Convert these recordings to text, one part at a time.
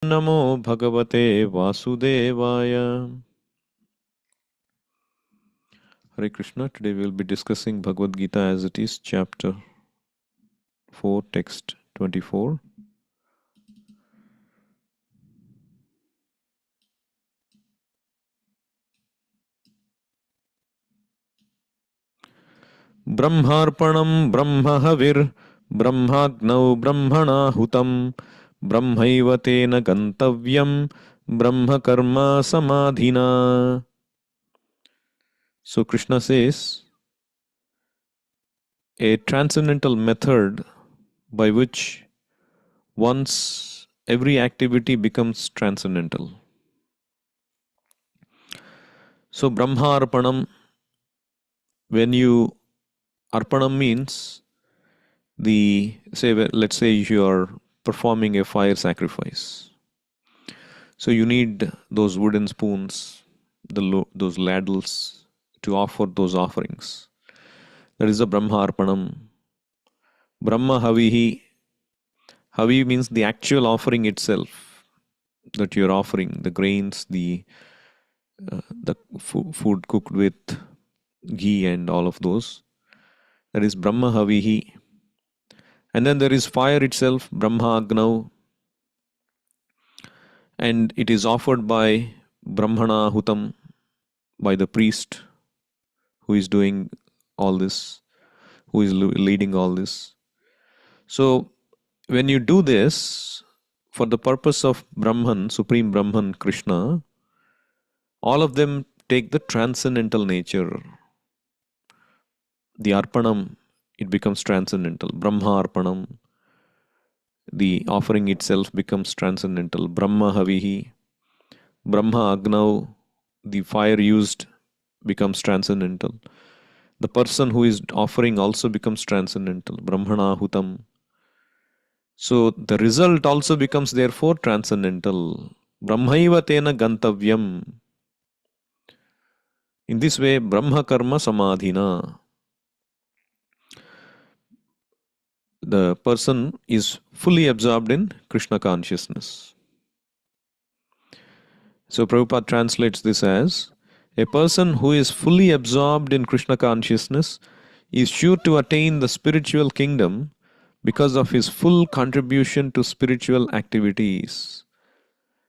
Namo Bhagavate Vasudevaya. Hare Krishna. Today we will be discussing Bhagavad Gita as it is, chapter 4, text 24. Brahmarpanam Brahmahavir Brahmagnau Brahmana Hutam Brahmaiva Tena Gantavyam Brahma Karma Samadhina. So Krishna says, a transcendental method by which once every activity becomes transcendental. So Brahma Arpanam, when you Arpanam means let's say you are performing a fire sacrifice. So you need those wooden spoons, those ladles to offer those offerings. That is the Brahma Arpanam. Brahma Havihi. Havi means the actual offering itself that you're offering, the grains, the food cooked with ghee and all of those. That is Brahma Havihi. And then there is fire itself, Brahma Agnau. And it is offered by Brahmana Hutam, by the priest who is doing all this, who is leading all this. So when you do this for the purpose of Brahman, Supreme Brahman, Krishna, all of them take the transcendental nature. The Arpanam, it becomes transcendental. Brahma Arpanam, the offering itself becomes transcendental. Brahma Havihi, Brahma Agnau, the fire used becomes transcendental. The person who is offering also becomes transcendental. Brahmana Hutam. So the result also becomes therefore transcendental. Brahmaiva Tena Gantavyam. In this way, Brahma Karma Samadhina. The person is fully absorbed in Krishna consciousness. So Prabhupada translates this as, a person who is fully absorbed in Krishna consciousness is sure to attain the spiritual kingdom because of his full contribution to spiritual activities,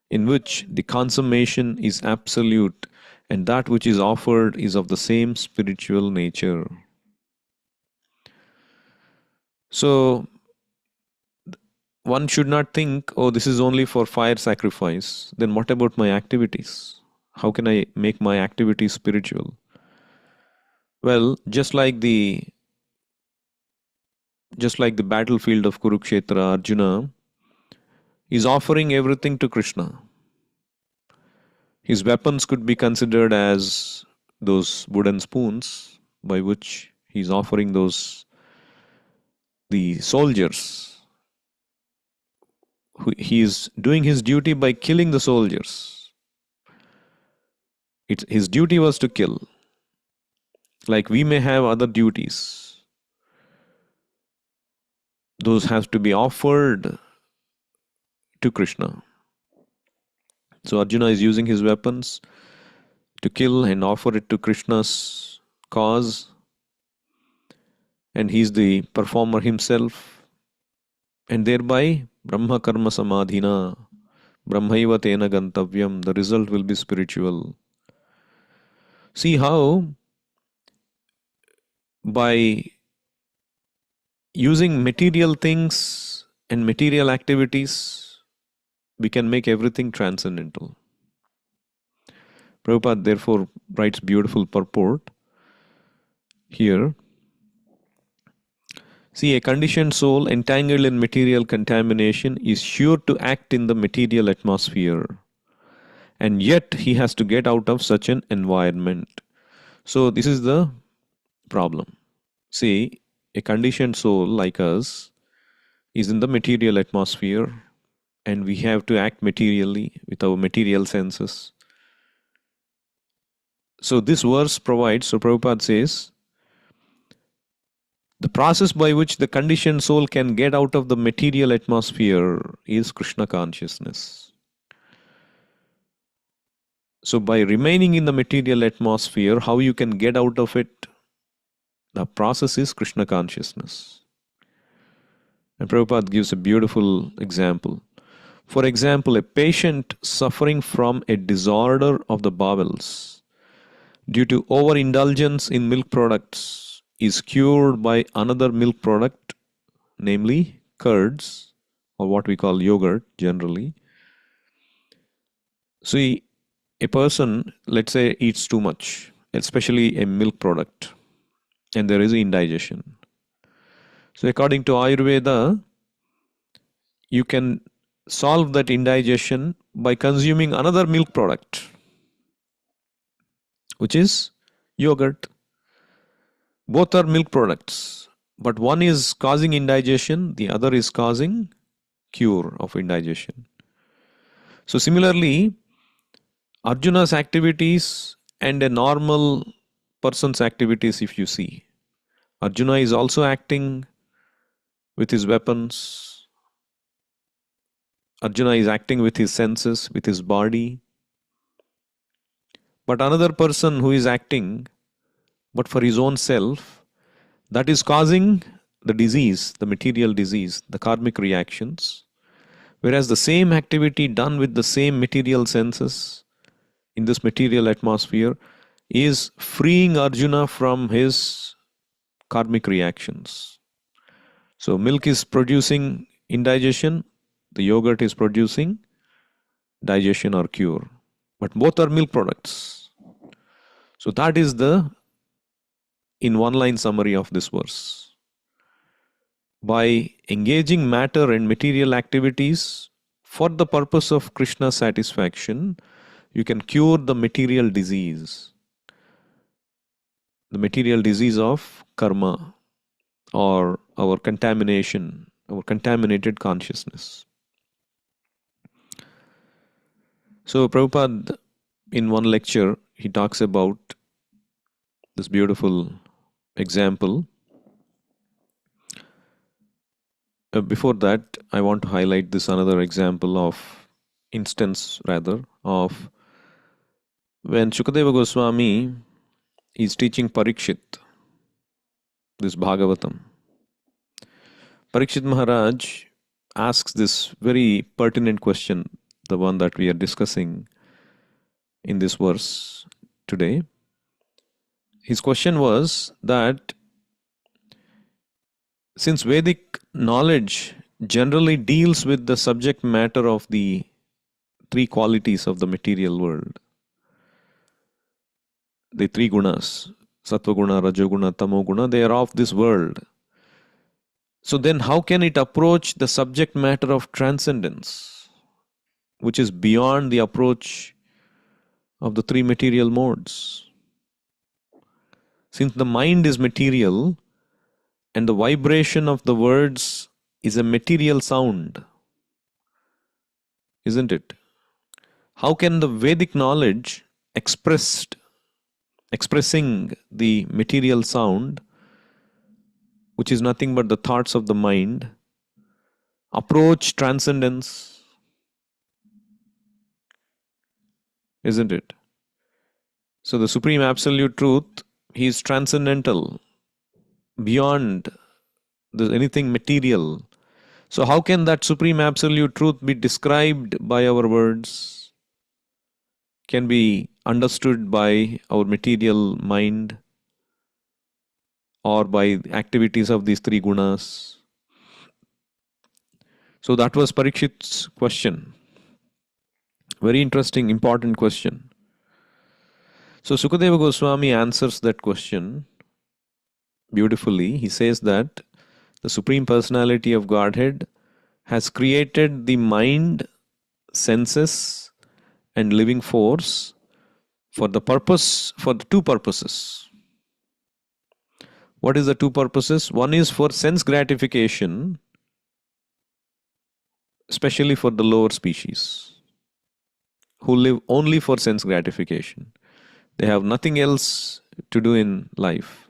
in which the consummation is absolute and that which is offered is of the same spiritual nature. So one should not think, oh, this is only for fire sacrifice. Then what about my activities? How can I make my activities spiritual? Well, just like the battlefield of Kurukshetra, Arjuna is offering everything to Krishna. His weapons could be considered as those wooden spoons by which he's offering the soldiers. He is doing his duty by killing the soldiers. His duty was to kill. Like we may have other duties. Those have to be offered to Krishna. So Arjuna is using his weapons to kill and offer it to Krishna's cause. And he's the performer himself. And thereby, Brahma Karma Samadhina, Brahmaiva Tena Gantavyam, the result will be spiritual. See how by using material things and material activities, we can make everything transcendental. Prabhupada therefore writes beautiful purport here. See, a conditioned soul entangled in material contamination is sure to act in the material atmosphere, and yet he has to get out of such an environment. So this is the problem. See, a conditioned soul like us is in the material atmosphere, and we have to act materially with our material senses. So this verse provides, so Prabhupada says, the process by which the conditioned soul can get out of the material atmosphere is Krishna consciousness. So by remaining in the material atmosphere, how you can get out of it? The process is Krishna consciousness. And Prabhupada gives a beautiful example. For example, a patient suffering from a disorder of the bowels due to overindulgence in milk products is cured by another milk product, namely curds, or what we call yogurt generally. See, a person, let's say, eats too much, especially a milk product, and there is indigestion. So, according to Ayurveda, you can solve that indigestion by consuming another milk product, which is yogurt. Both are milk products, but one is causing indigestion, the other is causing cure of indigestion. So, similarly, Arjuna's activities and a normal person's activities, if you see, Arjuna is also acting with his weapons. Arjuna is acting with his senses, with his body. But another person who is acting, but for his own self, that is causing the disease, the material disease, the karmic reactions. Whereas the same activity done with the same material senses in this material atmosphere is freeing Arjuna from his karmic reactions. So milk is producing indigestion, the yogurt is producing digestion or cure. But both are milk products. So that is the in one line summary of this verse. By engaging matter and material activities for the purpose of Krishna satisfaction, you can cure the material disease of karma or our contamination, our contaminated consciousness. So Prabhupada, in one lecture, he talks about this beautiful example. Before that, I want to highlight this another example of instance rather of when Shukadeva Goswami is teaching Parikshit this Bhagavatam. Parikshit Maharaj asks this very pertinent question, the one that we are discussing in this verse today. His question was that since Vedic knowledge generally deals with the subject matter of the three qualities of the material world, the three gunas, Sattva guna, Rajoguna, Tamoguna, they are of this world. So then how can it approach the subject matter of transcendence, which is beyond the approach of the three material modes? Since the mind is material and the vibration of the words is a material sound, isn't it? How can the Vedic knowledge expressing the material sound, which is nothing but the thoughts of the mind, approach transcendence? Isn't it? So the Supreme Absolute Truth, He is transcendental, beyond anything material. So how can that Supreme Absolute Truth be described by our words? Can be understood by our material mind or by activities of these three gunas? So that was Parikshit's question. Very interesting, important question. So Sukadeva Goswami answers that question beautifully. He says that the Supreme Personality of Godhead has created the mind, senses, and living force for the two purposes. What is the two purposes? One is for sense gratification, especially for the lower species who live only for sense gratification. They have nothing else to do in life.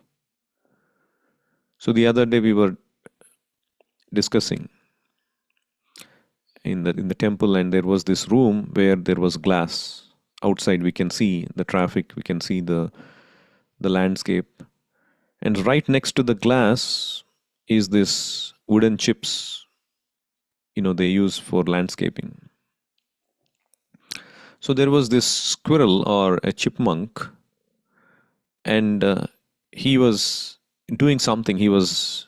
So the other day we were discussing in the temple, and there was this room where there was glass outside we can see the traffic, we can see the landscape. And right next to the glass is this wooden chips, they use for landscaping. So there was this squirrel or a chipmunk, and he was doing something. He was,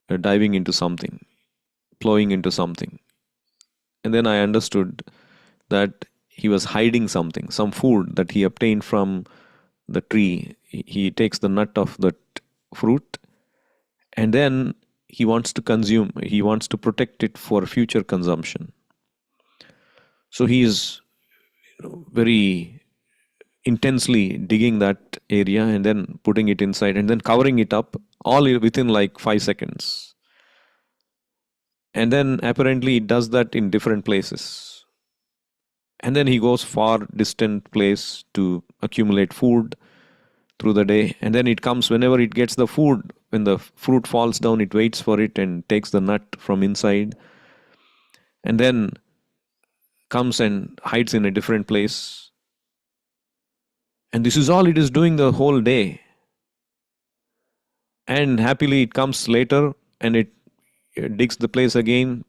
diving into something, plowing into something. And then I understood that he was hiding something, some food that he obtained from the tree. He takes the nut of that fruit, and then he wants to consume, he wants to protect it for future consumption. So he is very intensely digging that area and then putting it inside and then covering it up all within like 5 seconds. And then apparently it does that in different places. And then he goes far distant place to accumulate food through the day. And then it comes whenever it gets the food, when the fruit falls down, it waits for it and takes the nut from inside. And then comes and hides in a different place. And this is all it is doing the whole day. And happily it comes later and it digs the place again,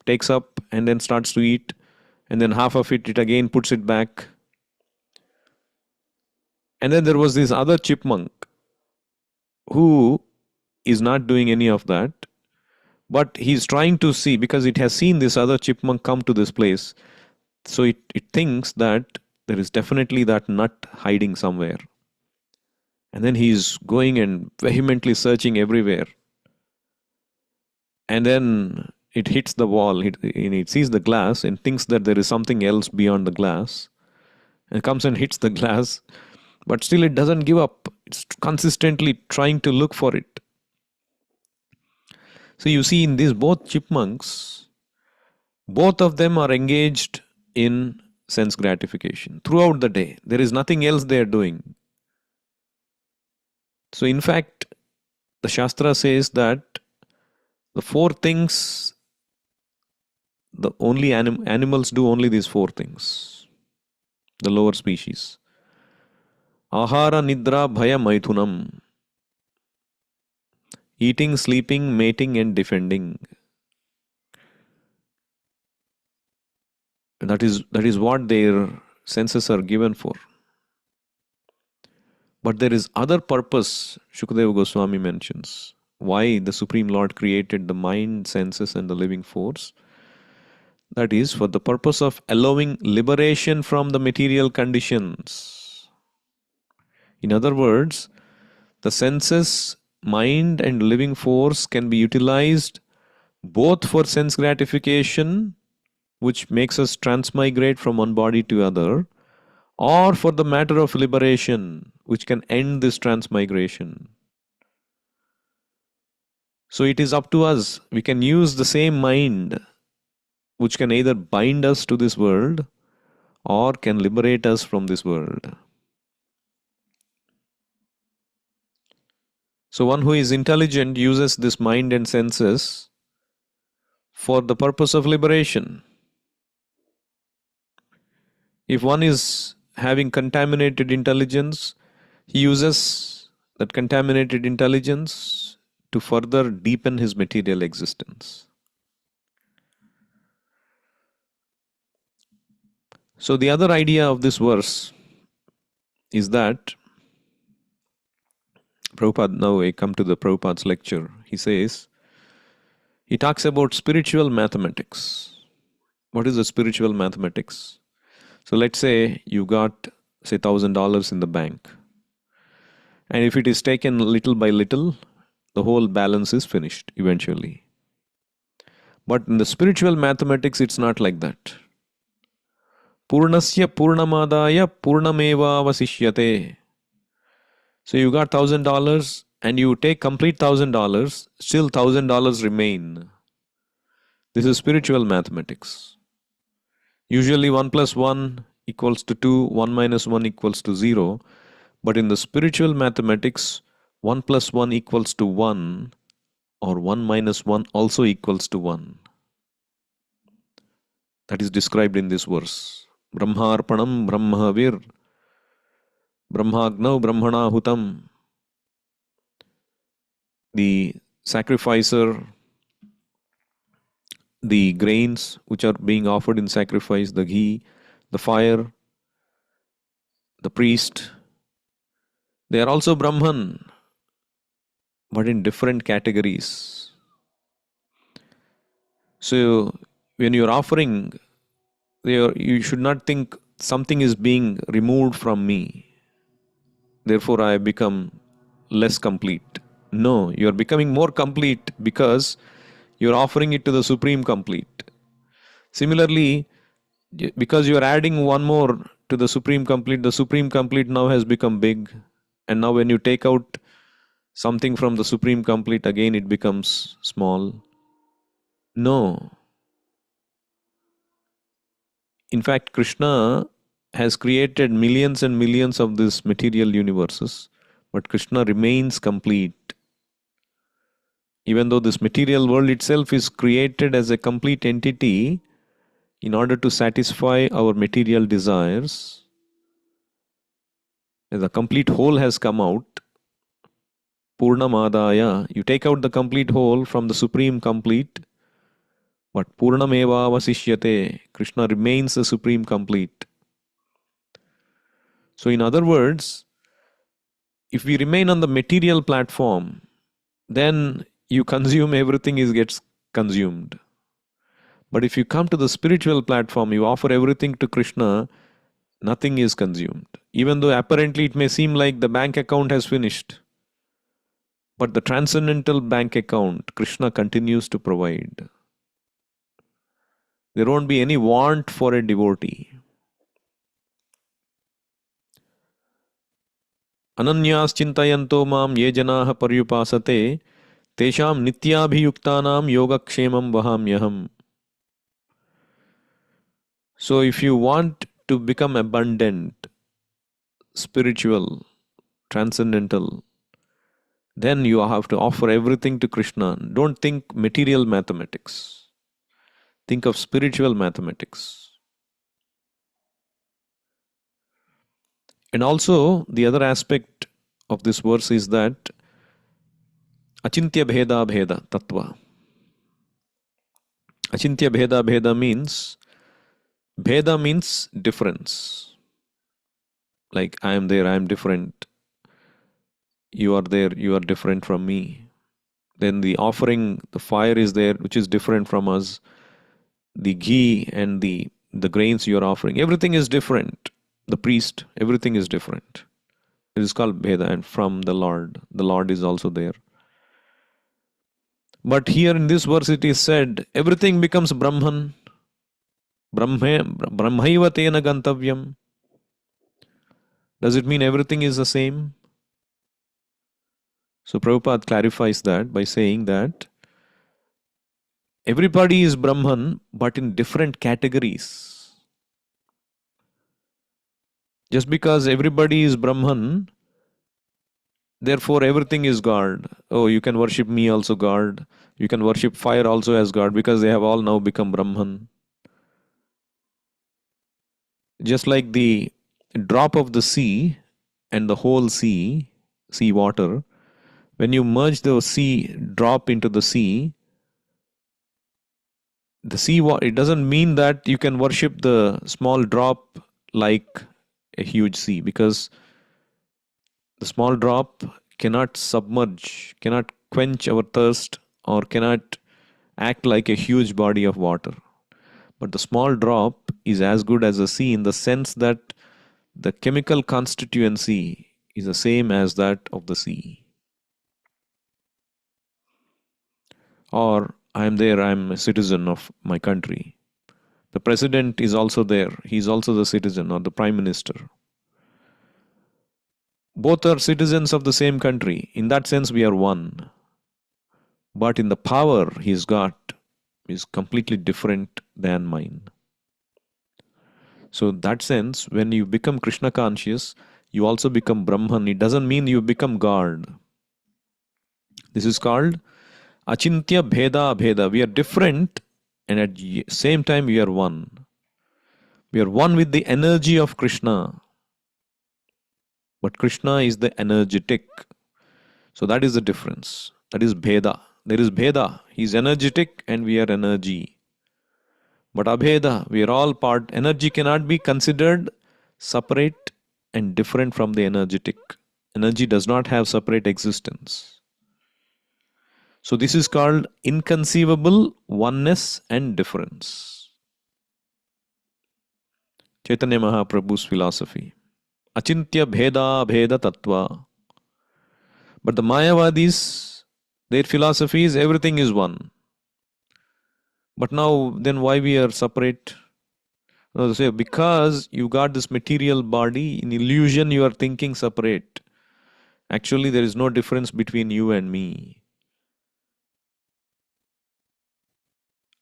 takes up and then starts to eat. And then half of it again puts it back. And then there was this other chipmunk who is not doing any of that. But he's trying to see, because it has seen this other chipmunk come to this place. So it thinks that there is definitely that nut hiding somewhere. And then he's going and vehemently searching everywhere. And then it hits the wall. It sees the glass and thinks that there is something else beyond the glass. And comes and hits the glass. But still it doesn't give up. It's consistently trying to look for it. So you see in these both chipmunks, both of them are engaged in sense gratification throughout the day. There is nothing else they are doing. So in fact, the Shastra says that the 4 things, the only animals do only these 4 things, the lower species. Ahara, Nidra, Bhaya, Maithunam. Eating, sleeping, mating and defending. That is what their senses are given for. But there is other purpose, Shukadeva Goswami mentions, why the Supreme Lord created the mind, senses and the living force. That is for the purpose of allowing liberation from the material conditions. In other words, the senses, mind and living force can be utilized both for sense gratification, which makes us transmigrate from one body to other, or for the matter of liberation, which can end this transmigration. So it is up to us. We can use the same mind, which can either bind us to this world or can liberate us from this world. So one who is intelligent uses this mind and senses for the purpose of liberation. If one is having contaminated intelligence, he uses that contaminated intelligence to further deepen his material existence. So the other idea of this verse is that Prabhupada, now I come to the Prabhupada's lecture, he talks about spiritual mathematics. What is the spiritual mathematics? So let's say you got, say, $1,000 in the bank. And if it is taken little by little, the whole balance is finished eventually. But in the spiritual mathematics, it's not like that. Purnasya Purnamadaya Purnameva Vasishyate. So you got $1,000 and you take complete $1,000, still $1,000 remain. This is spiritual mathematics. Usually 1 plus 1 equals to 2, 1 minus 1 equals to 0. But in the spiritual mathematics, 1 plus 1 equals to 1 or 1 minus 1 also equals to 1. That is described in this verse. Brahmarpanam Brahmavir Brahmagnav Brahmanahutam. The sacrificer, the grains which are being offered in sacrifice, the ghee, the fire, the priest, they are also Brahman, but in different categories. So when you're offering, you should not think something is being removed from me, therefore I become less complete. No, you are becoming more complete because you're offering it to the Supreme Complete. Similarly, because you are adding one more to the Supreme Complete now has become big. And now when you take out something from the Supreme Complete, again it becomes small. No. In fact, Krishna has created millions and millions of these material universes, but Krishna remains complete. Even though this material world itself is created as a complete entity in order to satisfy our material desires, the complete whole has come out. Purnamadaya, you take out the complete whole from the supreme complete, but Purnameva Vasishyate, Krishna remains the supreme complete. So, in other words, if we remain on the material platform, then you consume everything is gets consumed. But if you come to the spiritual platform, you offer everything to Krishna, nothing is consumed. Even though apparently it may seem like the bank account has finished, but the transcendental bank account, Krishna continues to provide. There won't be any want for a devotee. Ananyas chintayanto mam ye janaha paryupasate tesham nityabhiyuktanam yogakshemam vahamyaham. So if you want to become abundant, spiritual, transcendental, then you have to offer everything to Krishna. Don't think material mathematics. Think of spiritual mathematics. And also, the other aspect of this verse is that Achintya Bheda Bheda Tattva. Achintya Bheda Bheda means, Bheda means difference. Like I am there, I am different. You are there, you are different from me. Then the offering, the fire is there, which is different from us. The ghee and the grains you are offering, everything is different. The priest, everything is different. It is called Bheda, and from the Lord is also there. But here in this verse it is said, everything becomes Brahman. Brahmaiva tena gantavyam. Does it mean everything is the same? So Prabhupada clarifies that by saying that everybody is Brahman, but in different categories. Just because everybody is Brahman, therefore everything is God. Oh, you can worship me also God. You can worship fire also as God, because they have all now become Brahman. Just like the drop of the sea and the whole sea water, when you merge the sea drop into the sea, it doesn't mean that you can worship the small drop like a huge sea, because the small drop cannot submerge, cannot quench our thirst, or cannot act like a huge body of water. But the small drop is as good as the sea in the sense that the chemical constituency is the same as that of the sea. Or I am there, I am a citizen of my country. The president is also there, he is also the citizen, or the prime minister. Both are citizens of the same country. In that sense, we are one. But in the power he's got is completely different than mine. So in that sense, when you become Krishna conscious, you also become Brahman. It doesn't mean you become God. This is called Achintya Bheda Bheda. We are different, and at the same time we are one. We are one with the energy of Krishna, but Krishna is the energetic. So that is the difference. That is Bheda. There is Bheda. He is energetic and we are energy. But Abheda, we are all part. Energy cannot be considered separate and different from the energetic. Energy does not have separate existence. So this is called inconceivable oneness and difference. Chaitanya Mahaprabhu's philosophy. Achintya Bheda Bheda Tattva. But the Mayavadis, their philosophy is everything is one. But now, then why we are separate? No, they say because you got this material body, in illusion you are thinking separate. Actually, there is no difference between you and me.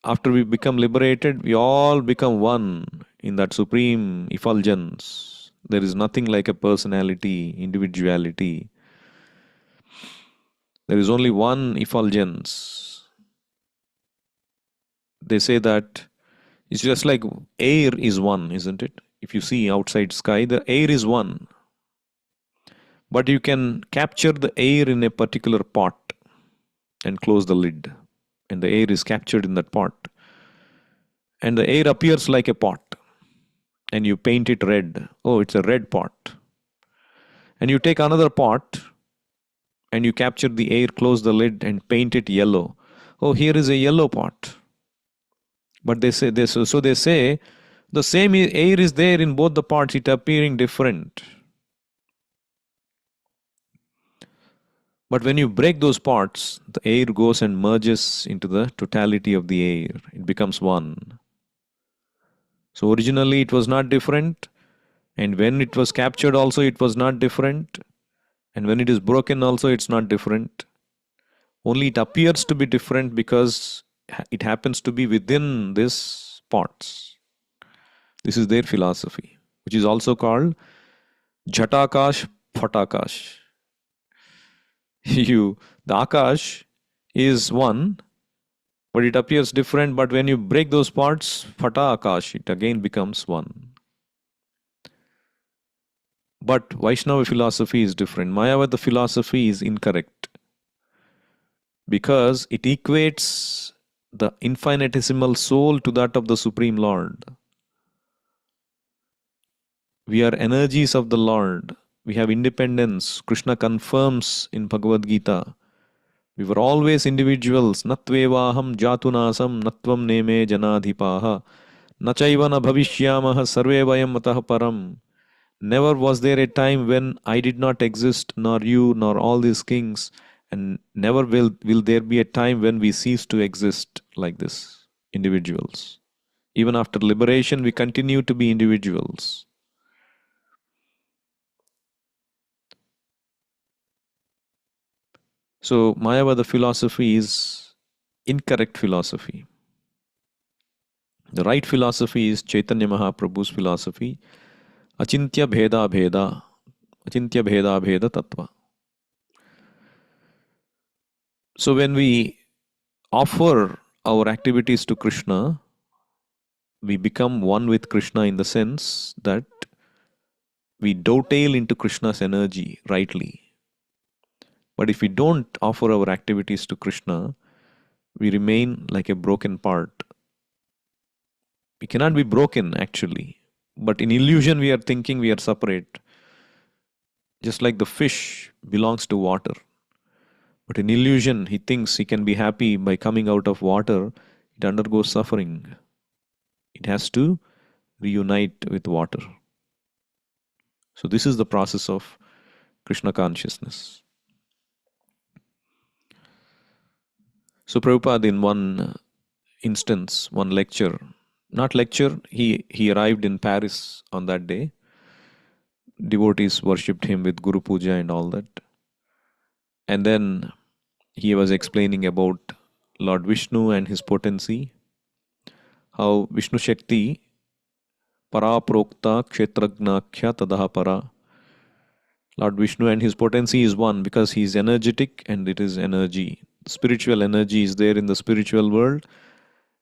After we become liberated, we all become one in that supreme effulgence. There is nothing like a personality, individuality. There is only one effulgence. They say that it's just like air is one, isn't it? If you see outside sky, the air is one. But you can capture the air in a particular pot and close the lid. And the air is captured in that pot. And the air appears like a pot. And you paint it red. Oh, it's a red pot. And you take another pot and you capture the air, close the lid and paint it yellow. Oh, here is a yellow pot. But they say this, so they say the same air is there in both the pots, it appearing different. But when you break those pots, the air goes and merges into the totality of the air. It becomes one. So originally it was not different. And when it was captured also it was not different. And when it is broken also it's not different. Only it appears to be different because it happens to be within these pots. This is their philosophy, which is also called Jhatakash Phatakash. The Akash is one, but it appears different. But when you break those parts, Phata Akash, it again becomes one. But Vaishnava philosophy is different. Mayavada philosophy is incorrect because it equates the infinitesimal soul to that of the Supreme Lord. We are energies of the Lord. We have independence. Krishna confirms in Bhagavad Gita. We were always individuals. Natvevaham jatunasam natvam neme janadhipaha. Nachaiva na bhavishyamaha sarve vayam matah param. Never was there a time when I did not exist, nor you, nor all these kings, and never will there be a time when we cease to exist like this, individuals. Even after liberation, we continue to be individuals. So Mayavada philosophy is incorrect philosophy. The right philosophy is Chaitanya Mahaprabhu's philosophy, Achintya Bheda Bheda, Achintya Bheda Bheda Tattva. So when we offer our activities to Krishna, we become one with Krishna in the sense that we dovetail into Krishna's energy rightly. But if we don't offer our activities to Krishna, we remain like a broken part. We cannot be broken actually. But in illusion, we are thinking we are separate. Just like the fish belongs to water. But in illusion, he thinks he can be happy by coming out of water. It undergoes suffering. It has to reunite with water. So this is the process of Krishna consciousness. So Prabhupada in one instance, one lecture, not lecture, he arrived in Paris on that day. Devotees worshipped him with Guru Puja and all that. And then he was explaining about Lord Vishnu and his potency, how Vishnu Shakti Paraprokta Kshetragnakya Tadaha Para. Lord Vishnu and his potency is one because he is energetic and it is energy. Spiritual energy is there in the spiritual world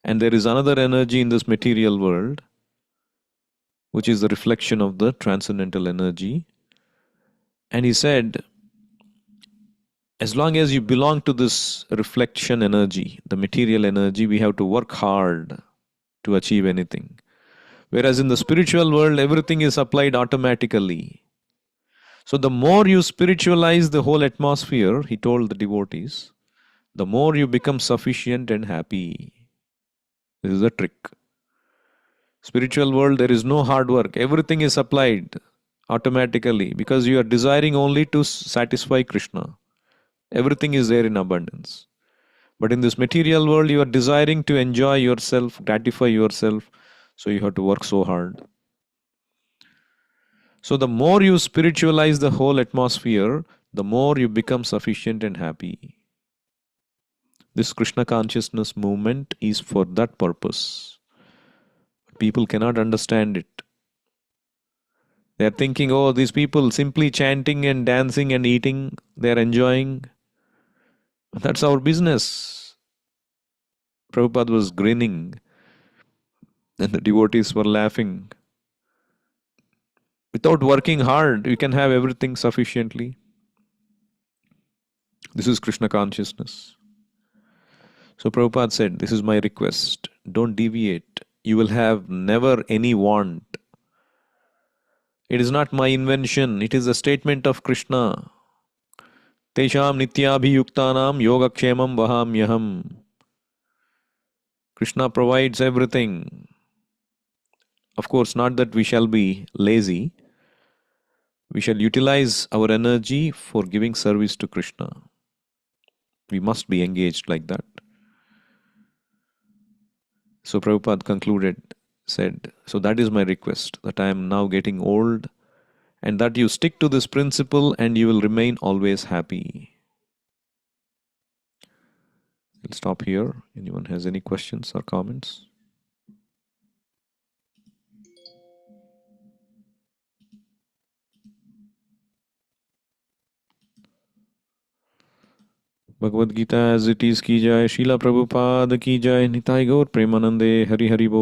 and there is another energy in this material world. which is the reflection of the transcendental energy. And he said, as long as you belong to this reflection energy, the material energy, we have to work hard to achieve anything. Whereas in the spiritual world, everything is applied automatically. So the more you spiritualize the whole atmosphere, he told the devotees, the more you become sufficient and happy. This is the trick. Spiritual world, there is no hard work. Everything is applied automatically because you are desiring only to satisfy Krishna. Everything is there in abundance. But in this material world, you are desiring to enjoy yourself, gratify yourself. So you have to work so hard. So the more you spiritualize the whole atmosphere, the more you become sufficient and happy. This Krishna consciousness movement is for that purpose. People cannot understand it. They are thinking, oh, these people simply chanting and dancing and eating, they are enjoying. That's our business. Prabhupada was grinning and the devotees were laughing. Without working hard, you can have everything sufficiently. This is Krishna consciousness. So Prabhupada said, this is my request. Don't deviate. You will have never any want. It is not my invention. It is a statement of Krishna. Tesham nityabhiyuktanam yogakshemam vahamyaham. Krishna provides everything. Of course, not that we shall be lazy. We shall utilize our energy for giving service to Krishna. We must be engaged like that. So Prabhupada concluded, said, so that is my request, that I am now getting old and that you stick to this principle and you will remain always happy. I'll stop here. Anyone has any questions or comments? Bhagavad Gita as it is ki jai, Srila Prabhupada ki jai, Nitai Gaur Premanande, Hari Hari Bol.